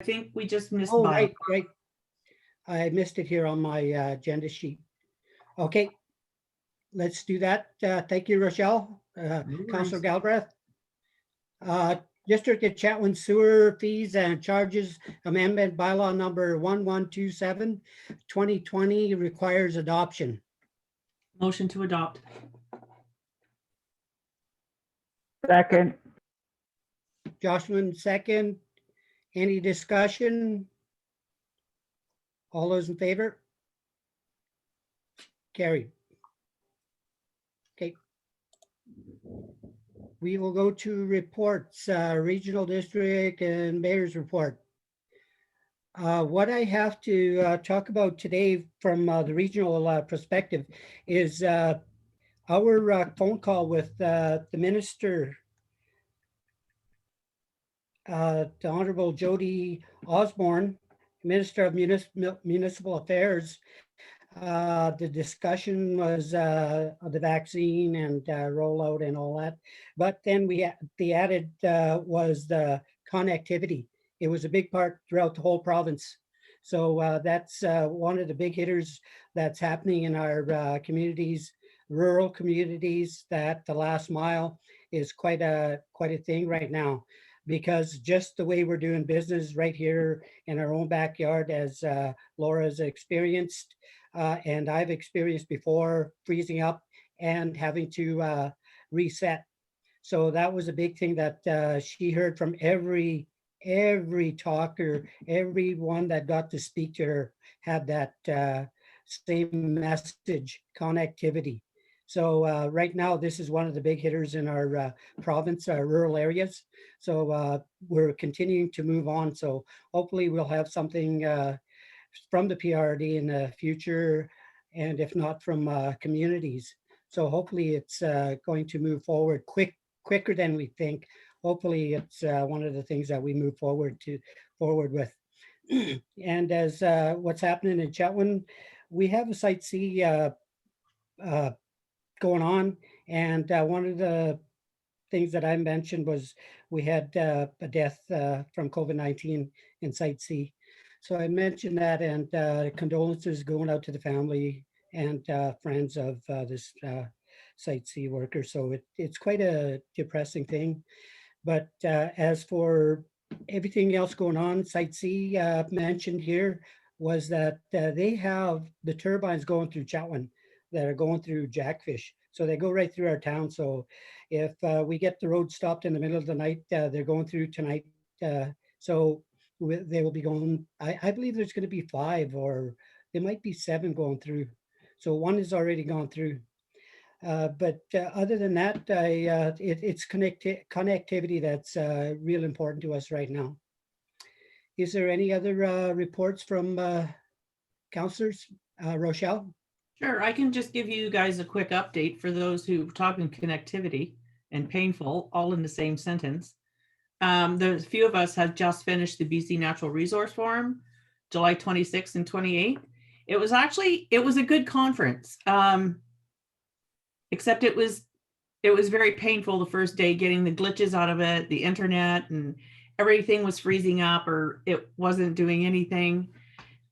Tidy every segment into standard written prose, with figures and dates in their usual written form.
think we just missed Oh, by. right. I missed it here on my agenda sheet. Okay, let's do that. Thank you, Rochelle. Councilor Galbraith. District of Chatwin Sewer Fees and Charges Amendment Bylaw Number 1127, 2020 requires adoption. Motion to adopt. Second. Joshua, second. Any discussion? All those in favor? Carried. Okay. We will go to reports, regional district and mayor's report. What I have to talk about today from the regional perspective is our phone call with the minister, the Honorable Jody Osborne, Minister of Municipal Affairs. The discussion was the vaccine and rollout and all that. But then the added was the connectivity. It was a big part throughout the whole province. So that's one of the big hitters that's happening in our communities, rural communities, that the last mile is quite a thing right now. Because just the way we're doing business right here in our own backyard, as Laura's experienced, and I've experienced before, freezing up and having to reset. So that was a big thing that she heard from every talker, everyone that got to speak to her had that same message, connectivity. So right now, this is one of the big hitters in our province, our rural areas. So we're continuing to move on. So hopefully we'll have something from the PRD in the future, and if not from communities. So hopefully it's going to move forward quicker than we think. Hopefully it's one of the things that we move forward with. And as what's happening in Chetwynd, we have a Site C going on. And one of the things that I mentioned was we had a death from COVID-19 in Site C. So I mentioned that, and condolences going out to the family and friends of this Site C worker. So it's quite a depressing thing. But as for everything else going on, Site C mentioned here was that they have the turbines going through Chetwynd that are going through Jackfish. So they go right through our town. So if we get the road stopped in the middle of the night, they're going through tonight. So they will be going, I believe there's going to be 5 or there might be 7 going through. So one has already gone through. But other than that, it's connectivity that's real important to us right now. Is there any other reports from councillors? Rochelle? Sure, I can just give you guys a quick update for those who talking connectivity and painful, all in the same sentence. There's a few of us have just finished the BC Natural Resource Forum, July 26th and 28th. It was a good conference, except it was very painful the first day, getting the glitches out of it, the internet, and everything was freezing up or it wasn't doing anything.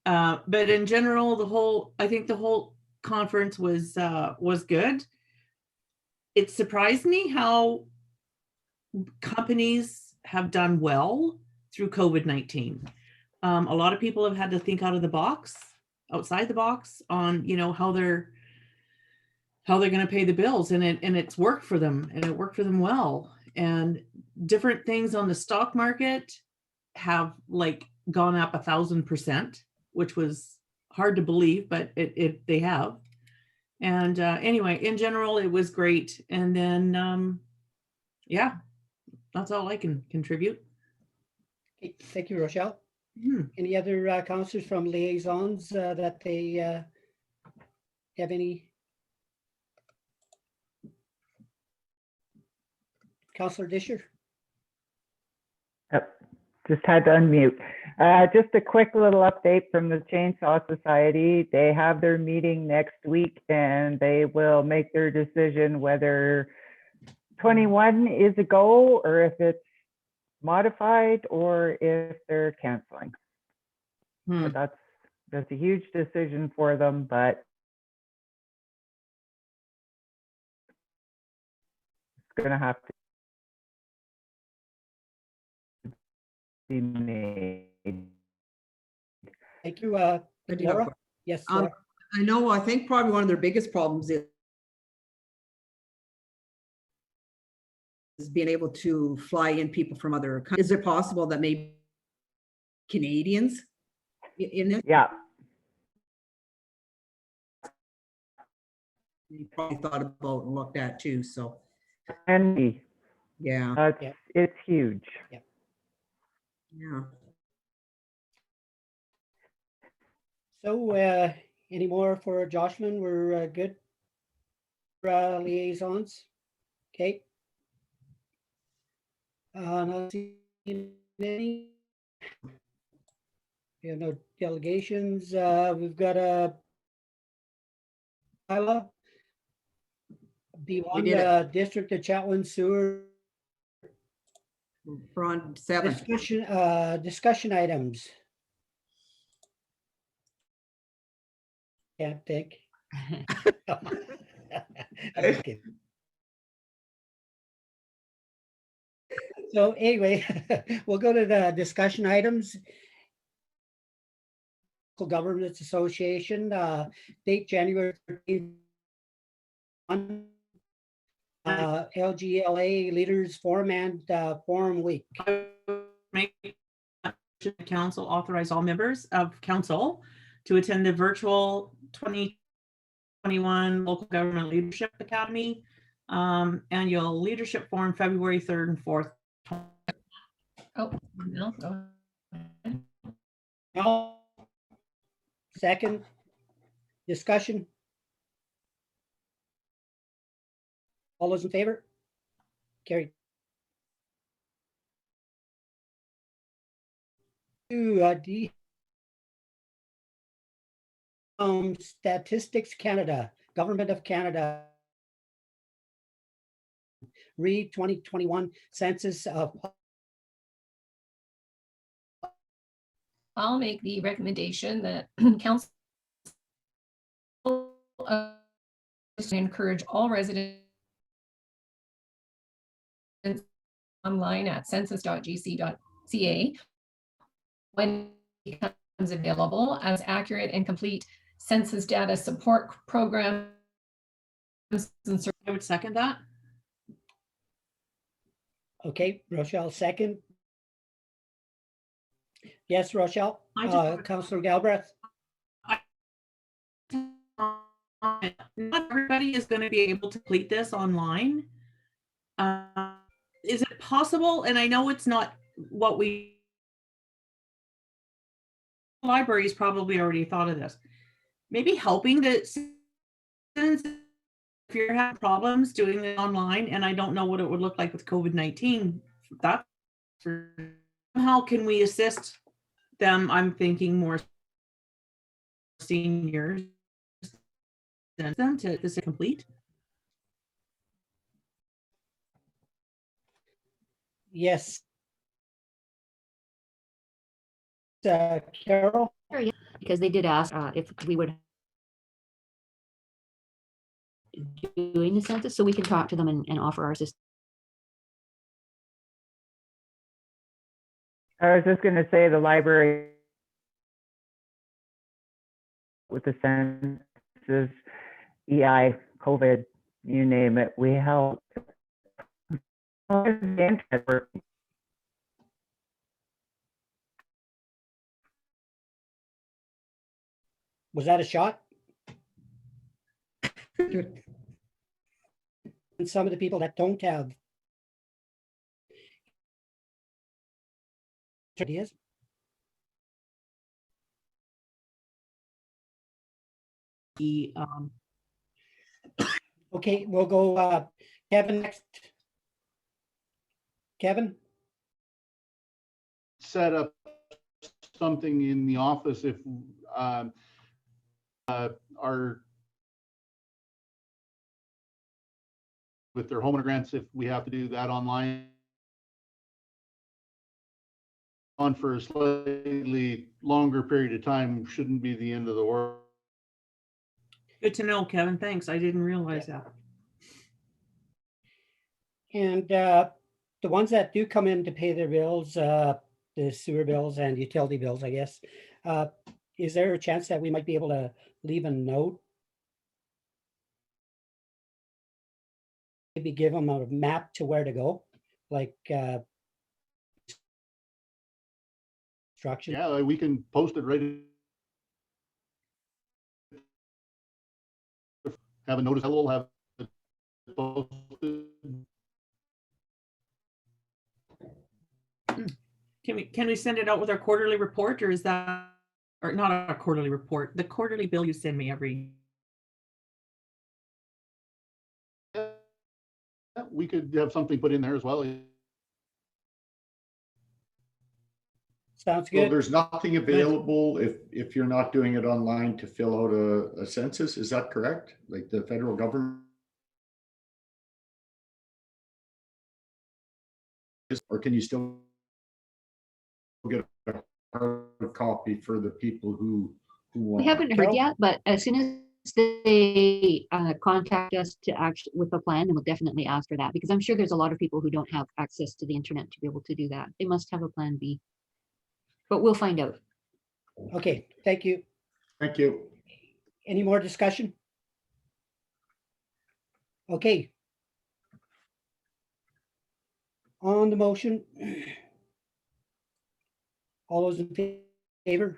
But in general, I think the whole conference was good. It surprised me how companies have done well through COVID-19. A lot of people have had to think outside the box on, how they're going to pay the bills, and it's worked for them, and it worked for them well. And different things on the stock market have gone up 1,000%, which was hard to believe, but they have. And anyway, in general, it was great. And then, yeah, that's all I can contribute. Okay, thank you, Rochelle. Any other councillors from liaisons that they have any? Councillor Disher? Yep, just had to unmute. Just a quick little update from the Chainsaw Society. They have their meeting next week and they will make their decision whether 21 is a go or if it's modified or if they're canceling. Hmm. But that's a huge decision for them, but it's going to have to be made. Thank you, I do have a Laura. Yes, Um, Laura. I know, I think probably one of their biggest problems is being able to fly in people from other countries. Is it possible that maybe Canadians in this? Yeah, You probably thought about and looked at too, so, and yeah, Yeah. it's huge. yeah. So, any more for Jocelyn? We're good. Liaisons. Okay. Not seeing any. We have no delegations. We've got a bylaw. We did B1 District of Chatwin Sewer We're on 7. discussion items. Can't think. Okay. So anyway, we'll go to the discussion items. Local Governments Association, date January 13th. LGLA Leaders Forum and Forum Week. Make the council authorize all members of council to attend the virtual 2021 Local Government Leadership Academy annual leadership forum February 3rd and 4th. Oh, no, go ahead. No. Second, discussion. All those in favor? Carried. D. Statistics Canada, Government of Canada. Read 2021 census of. I'll make the recommendation that council encourage all residents online at census.gc.ca when it becomes available as accurate and complete census data support programs. I would second that. Okay, Rochelle, second. Yes, Rochelle. I just have a- Councillor Galbraith. Not everybody is going to be able to complete this online. Is it possible? And I know it's not what libraries probably already thought of this. Maybe helping the citizens if you're having problems doing it online, and I don't know what it would look like with COVID-19. That how can we assist them? I'm thinking more seniors than them to this complete. Yes. Carol. Because they did ask if we would doing the census, so we can talk to them and offer our assistance. I was just going to say the library with the census, EI, COVID, you name it, we help. Was that a shot? And some of the people that don't have ideas. Okay, we'll go Kevin next. Kevin? Set up something in the office if our with their homeowner grants, if we have to do that online on for a slightly longer period of time shouldn't be the end of the world. Good to know, Kevin. Thanks. I didn't realize that. And the ones that do come in to pay their bills, the sewer bills and utility bills, I guess, is there a chance that we might be able to leave a note? Maybe give them a map to where to go, like instructions. Yeah, we can post it right. Have a notice, we'll have it posted. Can we send it out with our quarterly report, or is that, or not our quarterly report, the quarterly bill you send me every? Yeah, we could have something put in there as well. Sounds Well, good. there's nothing available if you're not doing it online to fill out a census, is that correct? Like the federal government? Or can you still get a hard copy for the people who want? We haven't heard Carol? yet, but as soon as they contact us to act with a plan, then we'll definitely ask for that, because I'm sure there's a lot of people who don't have access to the internet to be able to do that. They must have a plan B. But we'll find out. Okay, thank you. Thank you. Any more discussion? Okay. On the motion. All those in favor?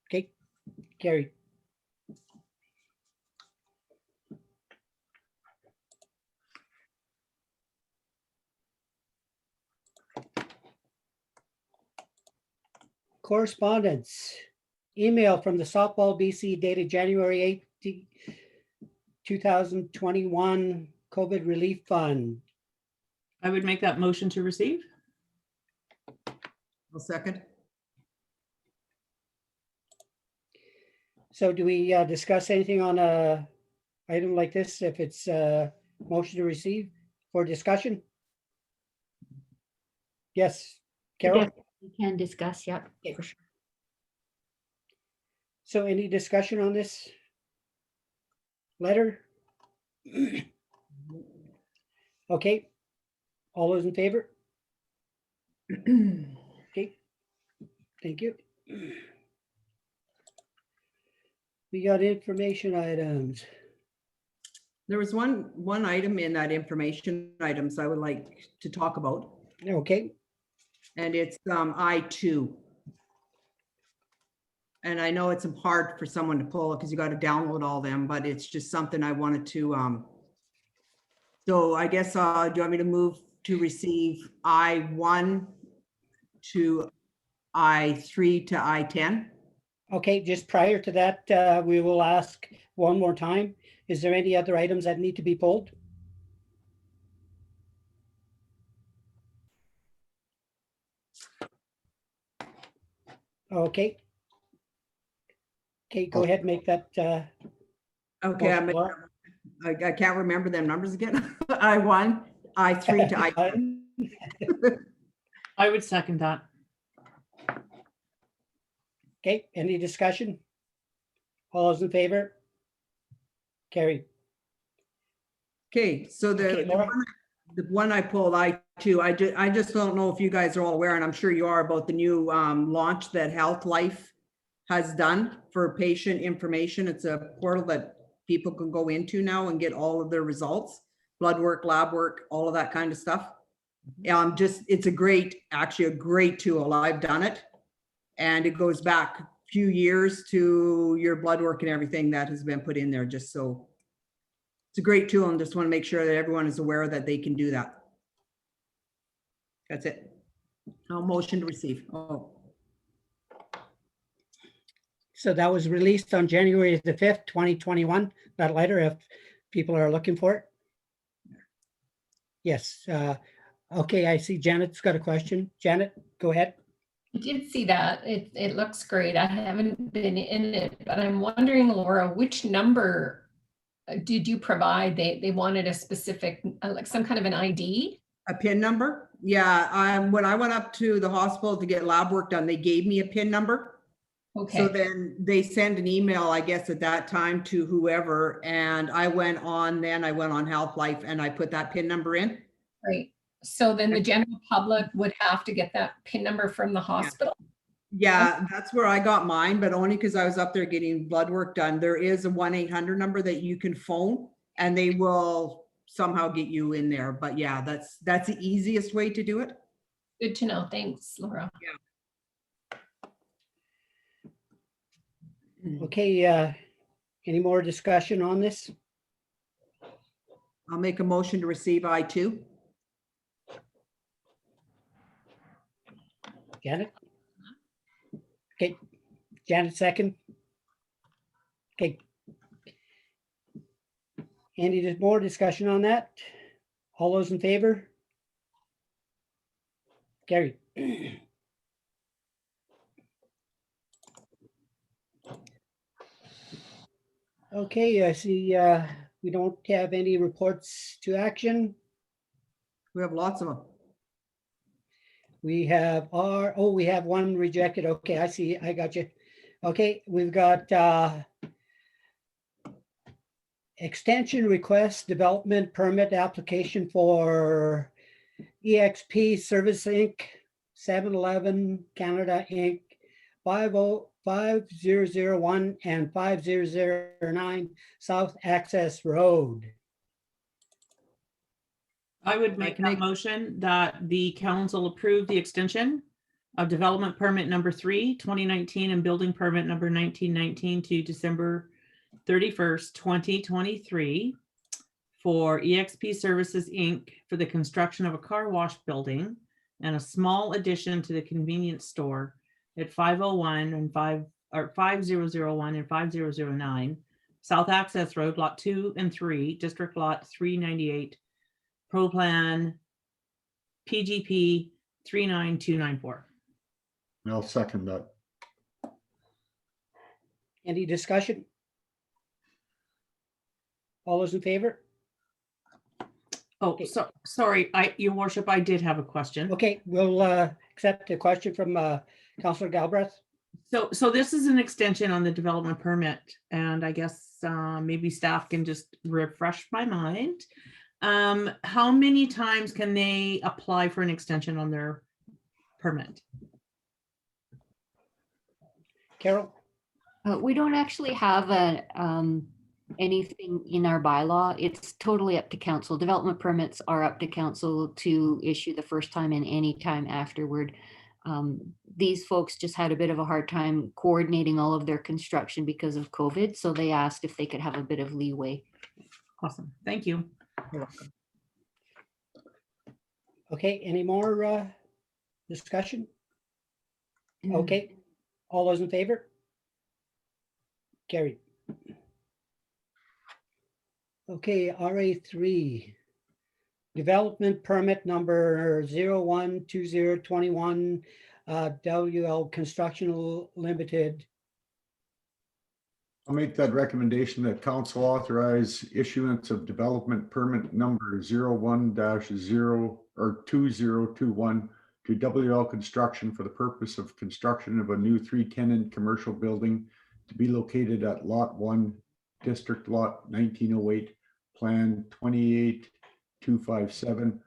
Okay, carried. Correspondence. Email from the Softball BC dated January 8th, 2021 COVID Relief Fund. I would make that motion to receive. I'll second. So do we discuss anything on a item like this, if it's a motion to receive for discussion? Yes, Carol? Yes, we can discuss, yeah. Okay. For sure. So any discussion on this letter? Okay, all those in favor? Okay, thank you. We got information items. There was one item in that information items I would like to talk about, Okay, and it's I-2. And I know it's hard for someone to pull it because you got to download all them, but it's just something I wanted to, so I guess, do you want me to move to receive I-1 to I-3 to I-10? okay, just prior to that, we will ask one more time. Is there any other items that need to be pulled? Okay. Okay, go ahead, make that. Okay, motion, Laura. I can't remember them numbers again. I-1, I-3 to I-10. I would second that. Okay, any discussion? All those in favor? Carried. Okay, so Okay, Laura. the one I pulled, I-2, I just don't know if you guys are all aware, and I'm sure you are, about the new launch that Health Life has done for patient information. It's a portal that people can go into now and get all of their results, blood work, lab work, all of that kind of stuff. It's actually a great tool. I've done it. And it goes back a few years to your blood work and everything that has been put in there, just so. It's a great tool, and just want to make sure that everyone is aware that they can do that. That's it. I'll motion to receive. Oh, So that was released on January the 5th, 2021, that letter, if people are looking for it. Yes, okay, I see Janet's got a question. Janet, go ahead. I did see that. It looks great. I haven't been in it, but I'm wondering, Laura, which number did you provide? They wanted a specific, like some kind of an ID? a PIN number? Yeah, when I went up to the hospital to get lab work done, they gave me a PIN number. So Okay, then they send an email, I guess, at that time to whoever, and I went on Health Life and I put that PIN number in. great. So then the general public would have to get that PIN number from the hospital? Yeah, that's where I got mine, but only because I was up there getting blood work done. There is a 1-800 number that you can phone and they will somehow get you in there. But yeah, that's the easiest way to do it. Good to know. Thanks, Laura. Okay, any more discussion on this? I'll make a motion to receive I-2. Janet? Okay, Janet second. Okay. Any more discussion on that? All those in favor? Carried. Okay, I see we don't have any reports to action. We have lots of them. We have we have one rejected. Okay, I see, I got you. Okay, we've got extension request, development permit application for EXP Service Inc., 7-Eleven Canada Inc., 5001 and 5009 South Access Road. I would make that motion that the council approve the extension of development permit number 3, 2019, and building permit number 1919 to December 31st, 2023 for EXP Services, Inc. for the construction of a car wash building and a small addition to the convenience store at 501 and 5001 and 5009 South Access Road, Lot 2 and 3, District Lot 398, Pro Plan PGP 39294. I'll second that. Any discussion? All those in favor? Oh, Okay. so sorry, Your Worship, I did have a question. Okay, we'll accept the question from Councillor Galbraith. So this is an extension on the development permit, and I guess maybe staff can just refresh my mind. How many times can they apply for an extension on their permit? Carol? We don't actually have a, anything in our bylaw. It's totally up to council. Development permits are up to council to issue the first time and any time afterward. These folks just had a bit of a hard time coordinating all of their construction because of COVID, so they asked if they could have a bit of leeway. Awesome, thank you. You're welcome. Okay, any more discussion? Okay, all those in favor? Carried. Okay, RA3, development permit number 012021, WL Construction Limited. I'll make that recommendation that council authorize issuance of development permit number 01-0 or 2021 to WL Construction for the purpose of construction of a new 3-tenant commercial building to be located at Lot 1, District Lot 1908, Plan 28257,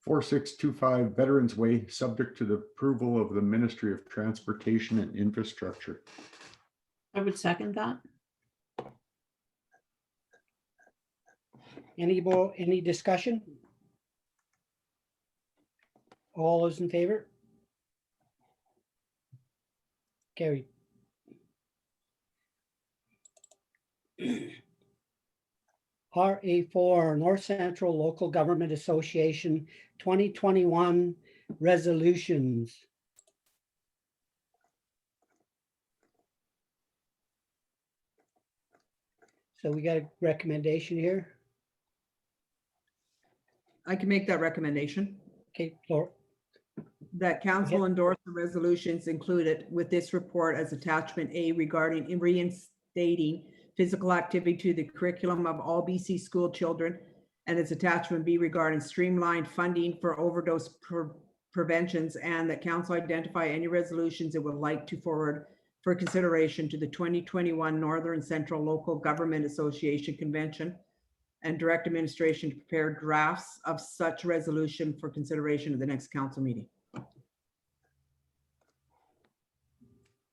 4625 Veterans Way, subject to the approval of the Ministry of Transportation and Infrastructure. I would second that. Any discussion? All those in favor? Carried. RA4, North Central Local Government Association 2021 resolutions. So we got a recommendation here. I can make that recommendation. Okay, Laura. That council endorse the resolutions included with this report as attachment A regarding reinstating physical activity to the curriculum of all BC school children and its attachment B regarding streamlined funding for overdose preventions, and that council identify any resolutions it would like to forward for consideration to the 2021 Northern Central Local Government Association Convention, and direct administration to prepare drafts of such resolution for consideration at the next council meeting.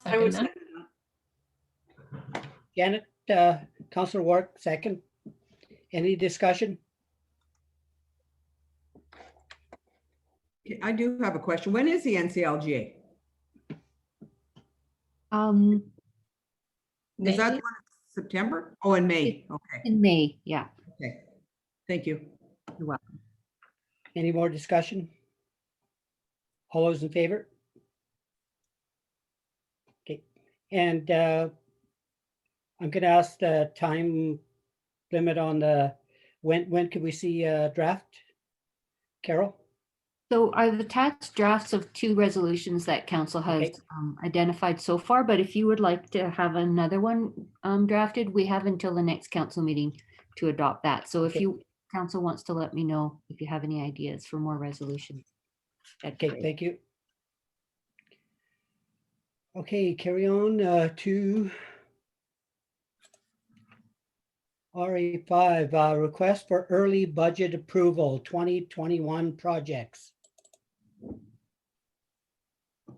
I would Second that. second that. Janet, Councillor Wark, second. Any discussion? I do have a question. When is the NCLGA? Is that May? the one in September? Oh, in May. Okay, In May, yeah. okay. Thank you. You're welcome. Any more discussion? All those in favor? Okay, and I'm gonna ask the time limit on the, when could we see a draft? Carol? So I've attached drafts of 2 resolutions that council has Okay. identified so far, but if you would like to have another one drafted, we have until the next council meeting to adopt that. So if Okay. you, council wants to let me know if you have any ideas for more resolutions. that'd be Okay, great. thank you. Okay, carry on to RA5, request for early budget approval, 2021 projects.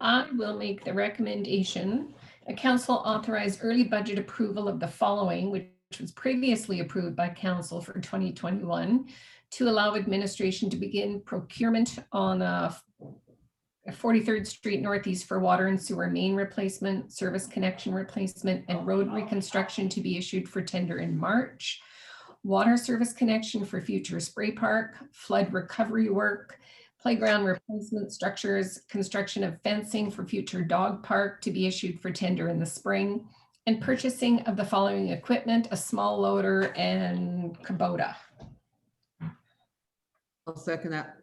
I will make the recommendation. A council authorize early budget approval of the following, which was previously approved by council for 2021, to allow administration to begin procurement on 43rd Street Northeast for water and sewer main replacement, service connection replacement, and road reconstruction to be issued for tender in March. Water service connection for future spray park, flood recovery work, playground replacement structures, construction of fencing for future dog park to be issued for tender in the spring, and purchasing of the following equipment: a small loader and Kubota. I'll second that.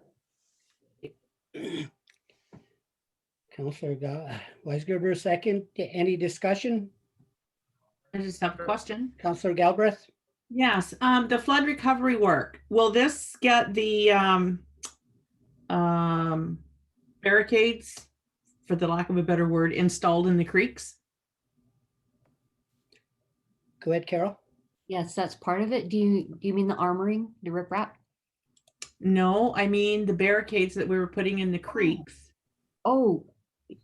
Councillor Weisgerber, second. Any discussion? I just have a question. Councillor Galbraith? Yes, the flood recovery work, will this get the barricades, for the lack of a better word, installed in the creeks? Go ahead, Carol. Yes, that's part of it. Do you mean the armoring, the riprap? No, I mean the barricades that we were putting in the creeks. Oh,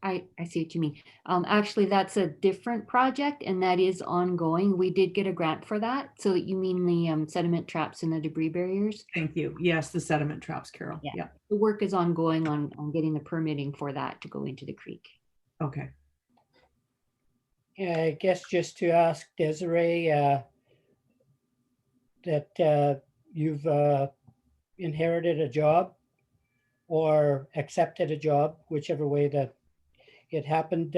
I see what you mean. Actually, that's a different project and that is ongoing. We did get a grant for that. So you mean the sediment traps and the debris barriers? Thank you. Yes, the sediment traps, Carol. Yeah. Yeah. The work is ongoing on getting the permitting for that to go into the creek. Okay. I guess just to ask Desiree that you've inherited a job or accepted a job, whichever way that it happened.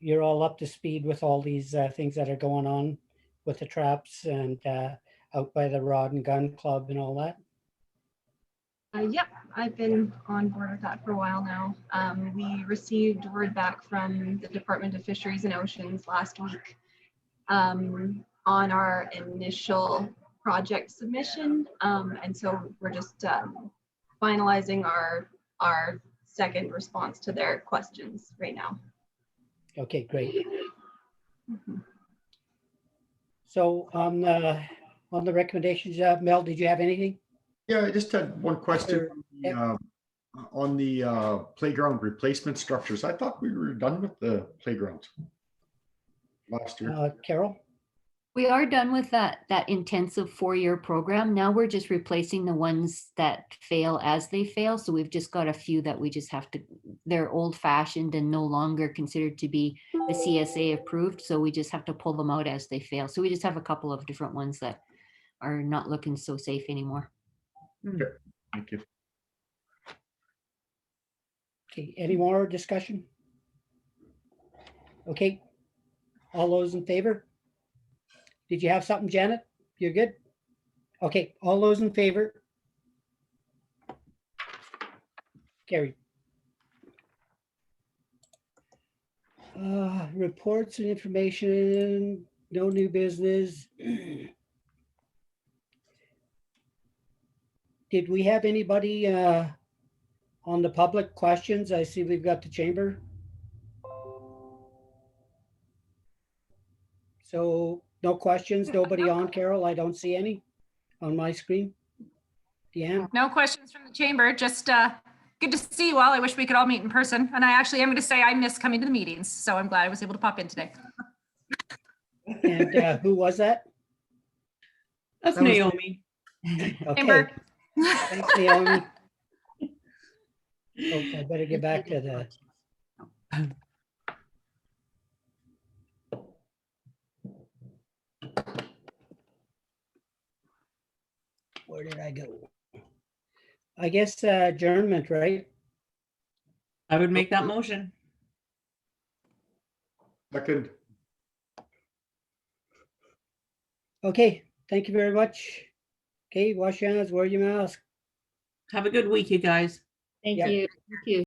You're all up to speed with all these things that are going on with the traps and out by the Rod and Gun Club and all that. Yep, I've been on board with that for a while now. We received word back from the Department of Fisheries and Oceans last week on our initial project submission. And so we're just finalizing our second response to their questions right now. Okay, great. Mhm. So on the recommendations, Mel, did you have anything? Yeah, I just had one question Sure. on the playground replacement structures. I thought we were done with the playgrounds last year. Carol? We are done with that intensive 4-year program. Now we're just replacing the ones that fail as they fail. So we've just got a few that we just have to, they're old fashioned and no longer considered to be the CSA approved. So we just have to pull them out as they fail. So we just have a couple of different ones that are not looking so safe anymore. Thank you. Okay, any more discussion? Okay, all those in favor? Did you have something, Janet? You're good? Okay, all those in favor? Carried. Reports and information, no new business. Did we have anybody on the public questions? I see we've got the chamber. So no questions, nobody on, Carol? I don't see any on my screen. Deanne? No questions from the chamber, just good to see you all. I wish we could all meet in person. And I actually am going to say I miss coming to the meetings, so I'm glad I was able to pop in today. And who was that? That's That was- Naomi. Okay, Chamber. thanks, Naomi. Okay, I better get back to the. Where did I go? I guess adjournment, right? I would make that motion. Second. Okay, thank you very much. Okay, wash your hands, wear your mask. Have a good week, you guys. Thank Yep. you. Thank you.